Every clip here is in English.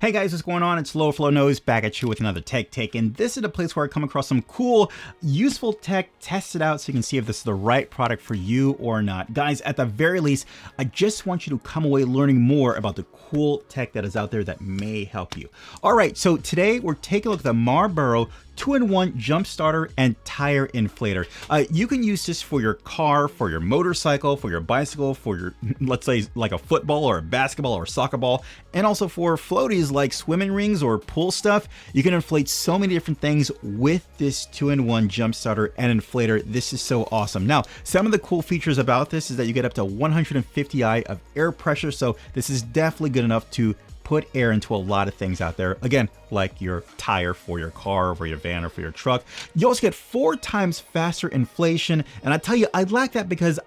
Hey guys, what's going on? It's Low Flow Nose back at you with another tech take, and this is a place where I come across some cool, useful tech, test it out so you can see if this is the right product for you or not. Guys, at the very least, I just want you to come away learning more about the cool tech that is out there that may help you. All right, so today we're taking a look at the Marbero 2-in-1 jump starter and tire inflator. You can use this for your car, for your motorcycle, for your bicycle, for your, let's say like a football or a basketball or a soccer ball, and also for floaties like swimming rings or pool stuff. You can inflate so many different things with this 2-in-1 jump starter and inflator. This is so awesome. Now, some of the cool features about this is that you get up to 150 I of air pressure. So this is definitely good enough to put air into a lot of things out there. Again, like your tire for your car, or for your van, or for your truck. You also get 4 times faster inflation. And I tell you, I like that because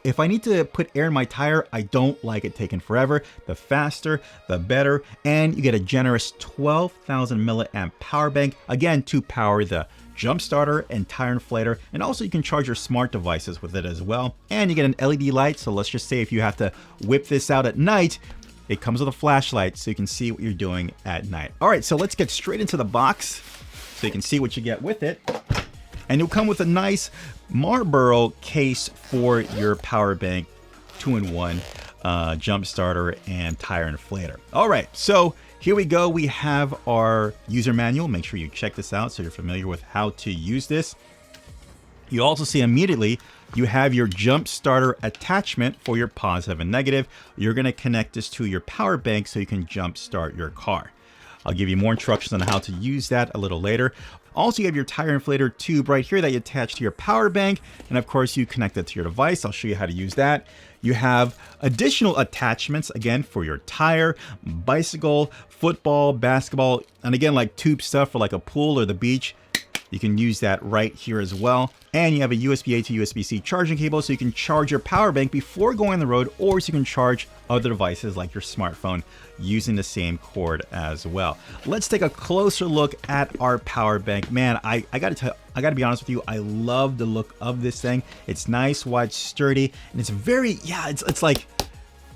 if I need to put air in my tire, I don't like it taking forever. The faster, the better. And you get a generous 12,000 milliamp power bank, again, to power the jump starter and tire inflator. And also you can charge your smart devices with it as well. And you get an LED light. So let's just say if you have to whip this out at night, it comes with a flashlight so you can see what you're doing at night. All right, so let's get straight into the box so you can see what you get with it. And it'll come with a nice Marbero case for your power bank, 2-in-1 jump starter and tire inflator. All right, so here we go. We have our user manual. Make sure you check this out so you're familiar with how to use this. You also see immediately you have your jump starter attachment for your positive and negative. You're going to connect this to your power bank so you can jump start your car. I'll give you more instructions on how to use that a little later. Also, you have your tire inflator tube right here that you attach to your power bank. And of course, you connect it to your device. I'll show you how to use that. You have additional attachments, again, for your tire, bicycle, football, basketball, and again, like tube stuff for like a pool or the beach. You can use that right here as well. And you have a USB-A to USB-C charging cable so you can charge your power bank before going on the road, or so you can charge other devices like your smartphone using the same cord as well. Let's take a closer look at our power bank. Man, I gotta be honest with you, I love the look of this thing. It's nice, wide, sturdy, and it's very, it's like,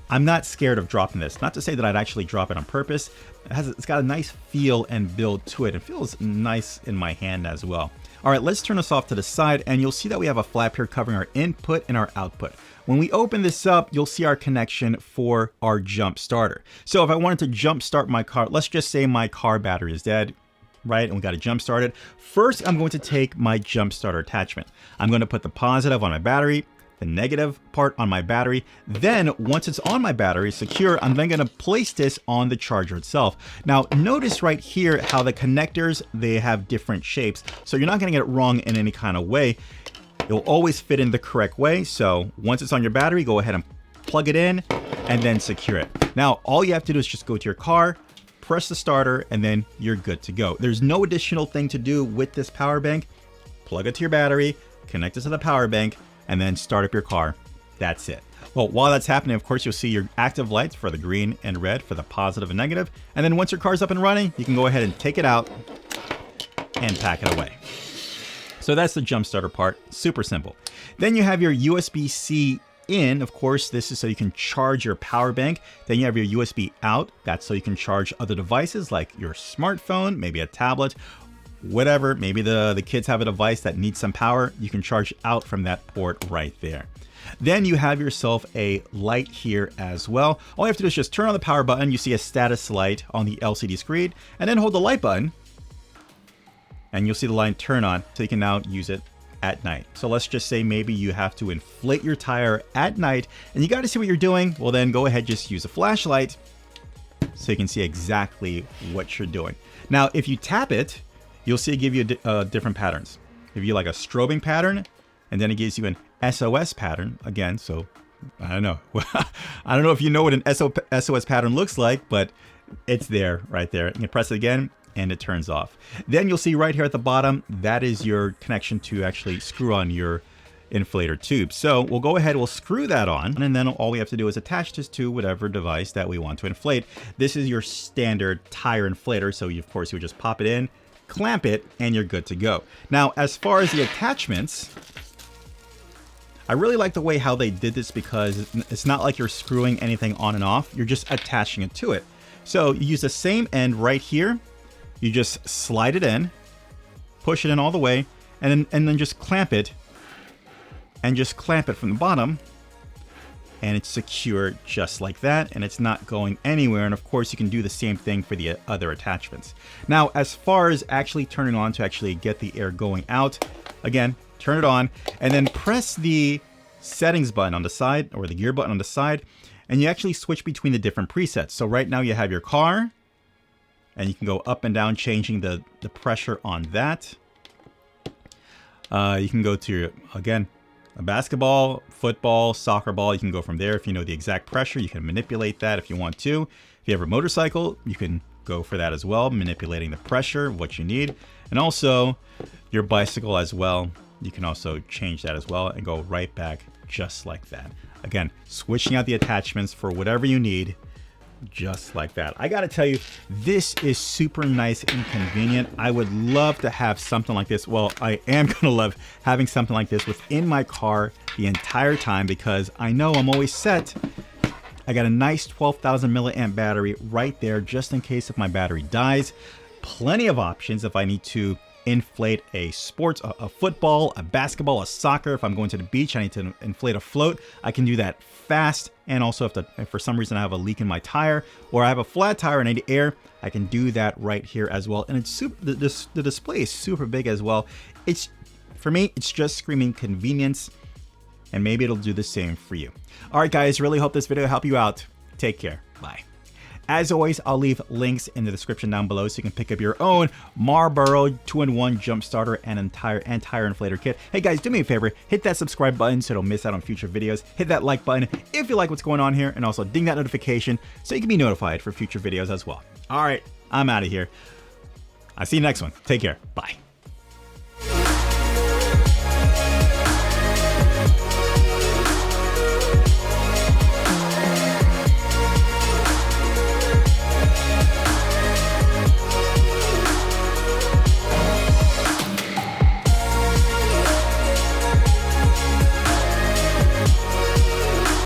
I'm not scared of dropping this. Not to say that I'd actually drop it on purpose. It's got a nice feel and build to it. It feels nice in my hand as well. All right, let's turn this off to the side, and you'll see that we have a flap here covering our input and our output. When we open this up, you'll see our connection for our jump starter. So if I wanted to jump start my car, let's just say my car battery is dead, right? And we got to jump start it. First, I'm going to take my jump starter attachment. I'm going to put the positive on my battery, the negative part on my battery. Then once it's on my battery secure, I'm then going to place this on the charger itself. Now notice right here how the connectors, they have different shapes. So you're not going to get it wrong in any kind of way. It'll always fit in the correct way. So once it's on your battery, go ahead and plug it in and then secure it. Now all you have to do is just go to your car, press the starter, and then you're good to go. There's no additional thing to do with this power bank. Plug it to your battery, connect it to the power bank, and then start up your car. That's it. Well, while that's happening, of course, you'll see your active lights for the green and red for the positive and negative. And then once your car's up and running, you can go ahead and take it out and pack it away. So that's the jump starter part. Super simple. Then you have your USB-C in. Of course, this is so you can charge your power bank. Then you have your USB out. That's so you can charge other devices like your smartphone, maybe a tablet, whatever. Maybe the kids have a device that needs some power. You can charge out from that port right there. Then you have yourself a light here as well. All you have to do is just turn on the power button. You see a status light on the LCD screen, and then hold the light button and you'll see the light turn on, so you can now use it at night. So let's just say maybe you have to inflate your tire at night and you got to see what you're doing. Well, then go ahead, just use a flashlight so you can see exactly what you're doing. Now, if you tap it, you'll see it give you different patterns. Give you like a strobing pattern, and then it gives you an SOS pattern again. So I don't know. I don't know if you know what an SOS pattern looks like, but it's there, right there. You can press it again and it turns off. Then you'll see right here at the bottom, that is your connection to actually screw on your inflator tube. So we'll go ahead, we'll screw that on, and then all we have to do is attach this to whatever device that we want to inflate. This is your standard tire inflator. So of course you would just pop it in, clamp it, and you're good to go. Now, as far as the attachments, I really like the way how they did this because it's not like you're screwing anything on and off. You're just attaching it to it. So you use the same end right here. You just slide it in, push it in all the way, and then just clamp it. And just clamp it from the bottom. And it's secure just like that, and it's not going anywhere. And of course, you can do the same thing for the other attachments. Now, as far as actually turning on to actually get the air going out, again, turn it on, and then press the settings button on the side, or the gear button on the side, and you actually switch between the different presets. So right now you have your car, and you can go up and down, changing the pressure on that. You can go to, again, a basketball, football, soccer ball. You can go from there. If you know the exact pressure, you can manipulate that if you want to. If you have a motorcycle, you can go for that as well, manipulating the pressure, what you need. And also your bicycle as well. You can also change that as well and go right back just like that. Again, switching out the attachments for whatever you need, just like that. I gotta tell you, this is super nice and convenient. I would love to have something like this. Well, I am gonna love having something like this within my car the entire time, because I know I'm always set. I got a nice 12,000 milliamp battery right there, just in case if my battery dies. Plenty of options if I need to inflate a sports, a football, a basketball, a soccer. If I'm going to the beach, I need to inflate a float. I can do that fast. And also if for some reason I have a leak in my tire, or I have a flat tire and I need air, I can do that right here as well. And it's super, the display is super big as well. It's, for me, it's just screaming convenience, and maybe it'll do the same for you. All right, guys, really hope this video helped you out. Take care. Bye. As always, I'll leave links in the description down below so you can pick up your own Marbero 2-in-1 jump starter and entire inflator kit. Hey guys, do me a favor, hit that subscribe button so you don't miss out on future videos. Hit that like button if you like what's going on here, and also ding that notification so you can be notified for future videos as well. All right, I'm out of here. I'll see you next one. Take care. Bye.